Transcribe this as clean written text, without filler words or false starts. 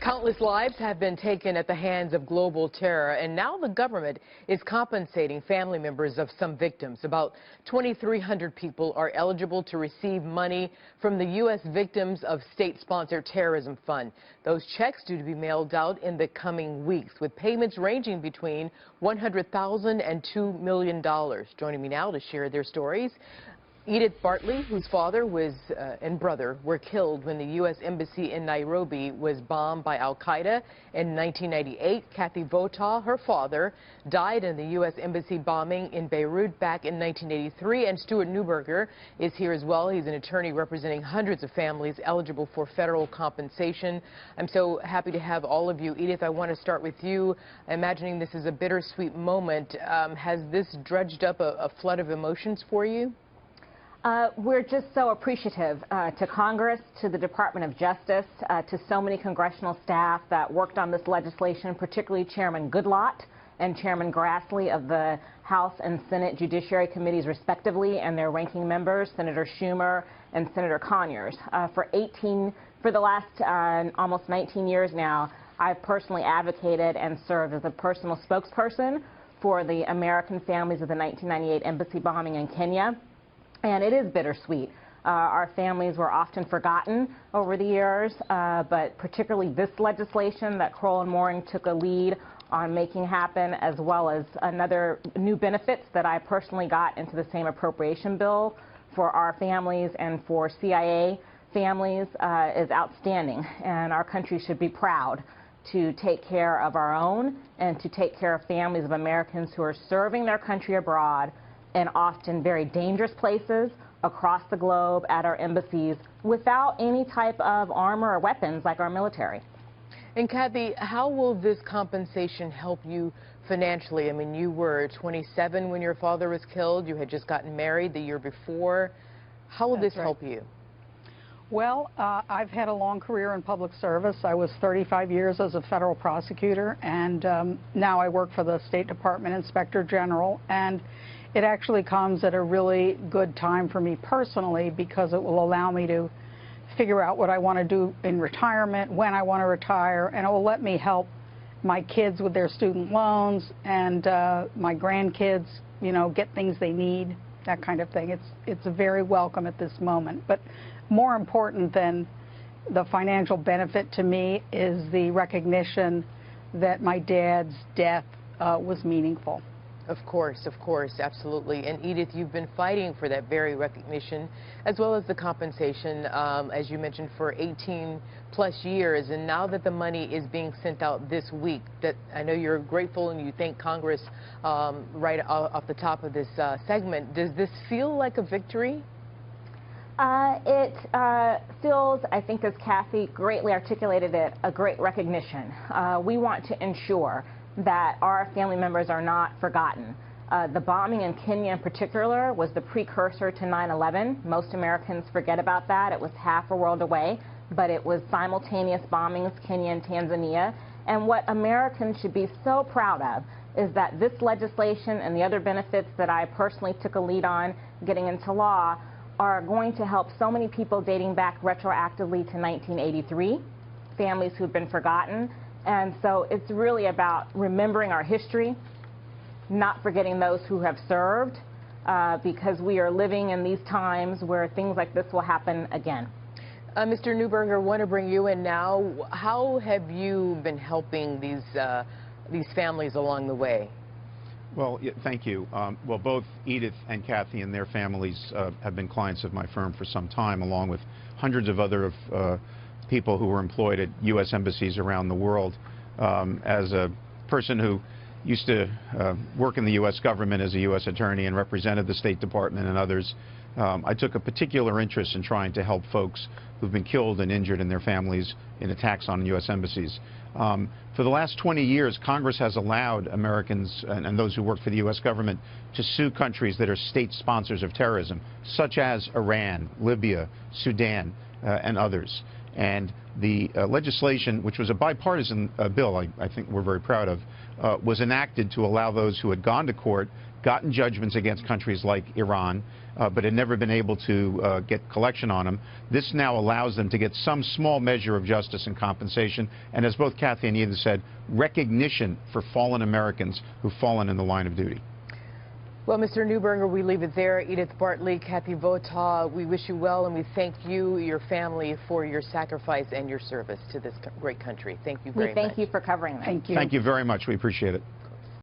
Countless lives have been taken at the hands of global terror, and now the government is compensating family members of some victims. About 2,300 people are eligible to receive money from the U.S. Victims of State-Sponsored Terrorism Fund. Those checks due to be mailed out in the coming weeks, with payments ranging between $100,000 and $2 million. Joining me now to share their stories, Edith Bartley, whose father and brother were killed when the U.S. Embassy in Nairobi was bombed by al-Qaeda in 1998. Kathy Votaw, her father, died in the U.S. Embassy bombing in Beirut back in 1983. And Stuart Neuberger is here as well. He's an attorney representing hundreds of families eligible for federal compensation. I'm so happy to have all of you. Edith, I want to start with you. Imagining this is a bittersweet moment. Has this dredged up a flood of emotions for you? We're just so appreciative to Congress, to the Department of Justice, to so many congressional staff that worked on this legislation, particularly Chairman Goodlatte and Chairman Grassley of the House and Senate Judiciary Committees, respectively, and their ranking members, Senator Schumer and Senator Conyers. For the last almost 19 years now, I've personally advocated and served as a personal spokesperson for the American families of the 1998 embassy bombing in Kenya. And it is bittersweet. Our families were often forgotten over the years, but particularly this legislation that Crowell and Mooring took a lead on making happen, as well as another new benefits that I personally got into the same appropriation bill for our families and for CIA families, is outstanding. And our country should be proud to take care of our own and to take care of families of Americans who are serving their country abroad in often very dangerous places across the globe at our embassies without any type of armor or weapons like our military. And Kathy, how will this compensation help you financially? I mean, you were 27 when your father was killed. You had just gotten married the year before. How will this help you? Well, I've had a long career in public service. I was 35 years as a federal prosecutor, and now I work for the State Department Inspector General. And it actually comes at a really good time for me personally, because it will allow me to figure out what I want to do in retirement, when I want to retire, and it will let me help my kids with their student loans and my grandkids, you know, get things they need, that kind of thing. It's very welcome at this moment. But more important than the financial benefit to me is the recognition that my dad's death was meaningful. Of course, absolutely. And Edith, you've been fighting for that very recognition, as well as the compensation, as you mentioned, for 18 plus years. And now that the money is being sent out this week, that I know you're grateful and you thank Congress right off the top of this segment. Does this feel like a victory? It feels, I think, as Kathy greatly articulated it, a great recognition. We want to ensure that our family members are not forgotten. The bombing in Kenya in particular was the precursor to 9/11. Most Americans forget about that. It was half a world away, but it was simultaneous bombings, Kenya and Tanzania. And what Americans should be so proud of is that this legislation and the other benefits that I personally took a lead on getting into law are going to help so many people dating back retroactively to 1983, families who've been forgotten. And so it's really about remembering our history, not forgetting those who have served, because we are living in these times where things like this will happen again. Mr. Neuberger, I want to bring you in now. How have you been helping these families along the way? Well, thank you. Well, both Edith and Kathy and their families have been clients of my firm for some time, along with hundreds of other people who were employed at U.S. embassies around the world. As a person who used to work in the U.S. government as a U.S. attorney and represented the State Department and others, I took a particular interest in trying to help folks who've been killed and injured and their families in attacks on U.S. embassies. For the last 20 years, Congress has allowed Americans and those who work for the U.S. government to sue countries that are state sponsors of terrorism, such as Iran, Libya, Sudan, and others. And the legislation, which was a bipartisan bill, I think we're very proud of, was enacted to allow those who had gone to court gotten judgments against countries like Iran, but had never been able to get collection on them. This now allows them to get some small measure of justice and compensation, and as both Kathy and Edith said, recognition for fallen Americans who've fallen in the line of duty. Well, Mr. Neuberger, we leave it there. Edith Bartley, Kathy Votaw, we wish you well, and we thank you, your family, for your sacrifice and your service to this great country. Thank you very much. We thank you for covering this. Thank you. Thank you very much. We appreciate it.